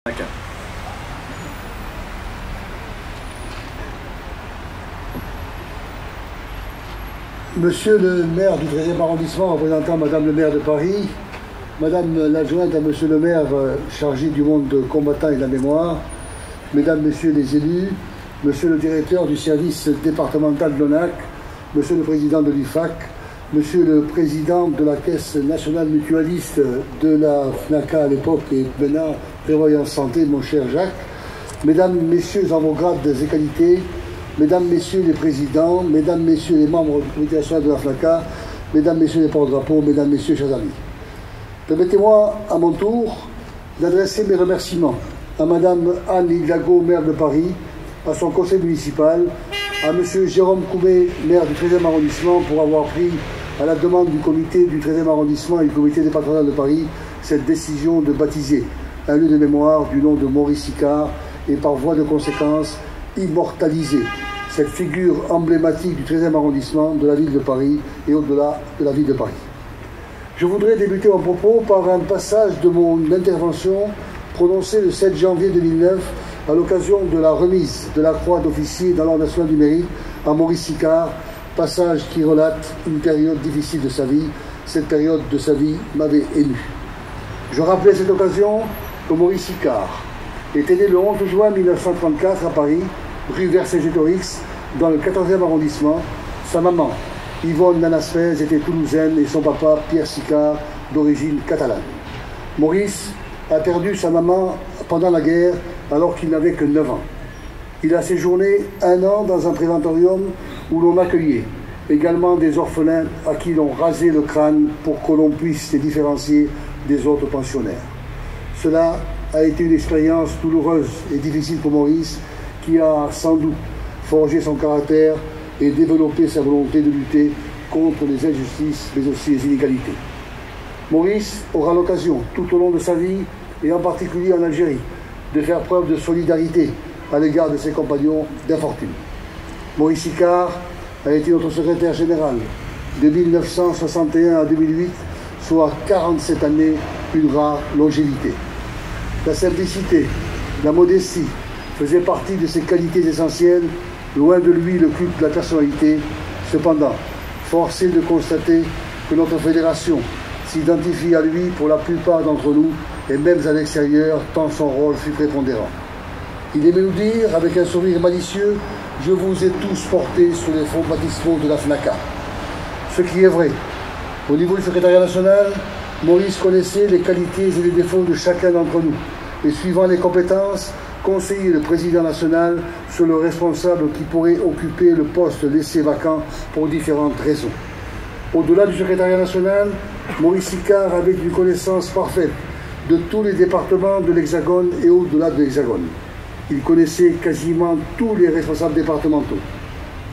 D'accord. Monsieur le maire du 13e arrondissement, représentant Madame le maire de Paris, Madame l'adjointe à Monsieur le maire chargé du monde combattant et de la mémoire, Mesdames, Messieurs les élus, Monsieur le directeur du service départemental de l'ONAC, Monsieur le président de l'IFAC, Monsieur le président de la Caisse nationale mutualiste de la FNACA à l'époque et maintenant Prévoyance Santé, mon cher Jacques, Mesdames, Messieurs en vos grades et qualités, Mesdames, Messieurs les présidents, Mesdames, Messieurs les membres du comité national de la FNACA, Mesdames, Messieurs les porte-drapeaux, Mesdames, Messieurs, chers amis. Permettez-moi à mon tour d'adresser mes remerciements à Madame Anne Hidalgo, maire de Paris, à son conseil municipal, à Monsieur Jérôme Coubet, maire du 13e arrondissement, pour avoir pris, à la demande du comité du 13e arrondissement et du comité départemental de Paris, cette décision de baptiser un lieu de mémoire du nom de Maurice Icard et par voie de conséquence immortaliser cette figure emblématique du 13e arrondissement de la ville de Paris et au-delà de la ville de Paris. Je voudrais débuter mon propos par un passage de mon intervention prononcée le 7 janvier 2009 à l'occasion de la remise de la croix d'officier dans l'Ordre national du mérite à Maurice Icard, passage qui relate une période difficile de sa vie. Cette période de sa vie m'avait ému. Je rappelais à cette occasion que Maurice Icard était né le 11 juin 1934 à Paris, rue Vercingétorix, dans le 14e arrondissement. Sa maman, Yvonne Nanaspez, était toulousaine et son papa, Pierre Sicard, d'origine catalane. Maurice a perdu sa maman pendant la guerre alors qu'il n'avait que 9 ans. Il a séjourné 1 an dans un préventorium où l'on accueillait également des orphelins à qui l'on rasait le crâne pour que l'on puisse les différencier des autres pensionnaires. Cela a été une expérience douloureuse et difficile pour Maurice, qui a sans doute forgé son caractère et développé sa volonté de lutter contre les injustices, mais aussi les inégalités. Maurice aura l'occasion, tout au long de sa vie, et en particulier en Algérie, de faire preuve de solidarité à l'égard de ses compagnons d'infortune. Maurice Icard a été notre secrétaire général de 1961 à 2008, soit 47 années, une rare longévité. La simplicité, la modestie faisaient partie de ses qualités essentielles, loin de lui le culte de la personnalité. Cependant, force est de constater que notre fédération s'identifie à lui pour la plupart d'entre nous, et même à l'extérieur, tant son rôle fut prépondérant. Il aimait nous dire, avec un sourire malicieux, « Je vous ai tous portés sur les fonds baptismaux de la FNACA ». Ce qui est vrai. Au niveau du secrétariat national, Maurice connaissait les qualités et les défauts de chacun d'entre nous, et suivant les compétences, conseillait le président national sur le responsable qui pourrait occuper le poste laissé vacant pour différentes raisons. Au-delà du secrétariat national, Maurice Icard avait une connaissance parfaite de tous les départements de l'Hexagone et au-delà de l'Hexagone. Il connaissait quasiment tous les responsables départementaux.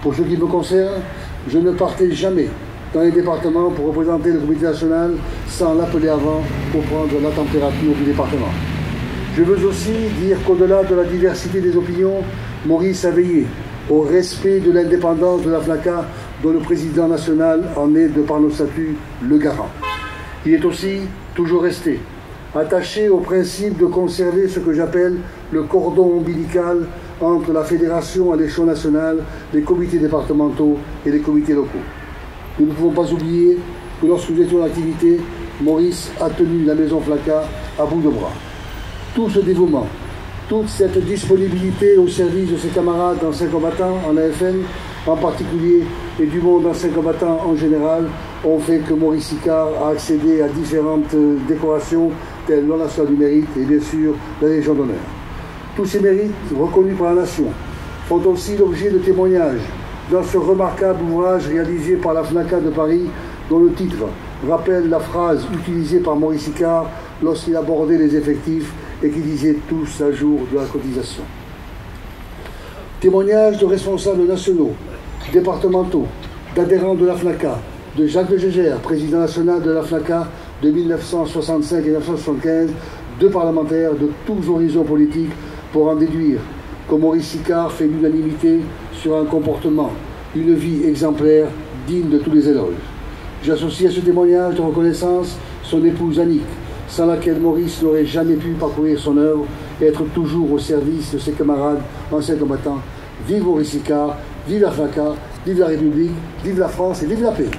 Pour ce qui me concerne, je ne partais jamais dans les départements pour représenter le comité national sans l'appeler avant pour prendre la température du département. Je veux aussi dire qu'au-delà de la diversité des opinions, Maurice a veillé au respect de l'indépendance de la FNACA dont le président national en est, de par nos statuts, le garant. Il est aussi toujours resté attaché au principe de conserver ce que j'appelle le cordon ombilical entre la fédération à l'échelon national, les comités départementaux et les comités locaux. Nous ne pouvons pas oublier que lorsque nous étions en activité, Maurice a tenu la maison FNACA à bout de bras. Tout ce dévouement, toute cette disponibilité au service de ses camarades anciens combattants en AFN en particulier et du monde ancien combattant en général ont fait que Maurice Icard a accédé à différentes décorations telles l'Ordre national du mérite et bien sûr la Légion d'honneur. Tous ces mérites reconnus par la nation font aussi l'objet de témoignages dans ce remarquable ouvrage réalisé par la FNACA de Paris dont le titre rappelle la phrase utilisée par Maurice Icard lorsqu'il abordait les effectifs et qui disait tous à jour de la cotisation. Témoignages de responsables nationaux, départementaux, d'adhérents de la FNACA, de Jacques de Gégère, président national de la FNACA de 1965 et 1975, de parlementaires de tous horizons politiques pour en déduire que Maurice Icard fait l'unanimité sur un comportement, une vie exemplaire digne de tous les éloges. J'associe à ce témoignage de reconnaissance son épouse Annick, sans laquelle Maurice n'aurait jamais pu parcourir son œuvre, et être toujours au service de ses camarades anciens combattants. Vive Maurice Ricard, vive la FNACA, vive la République, vive la France et vive la paix.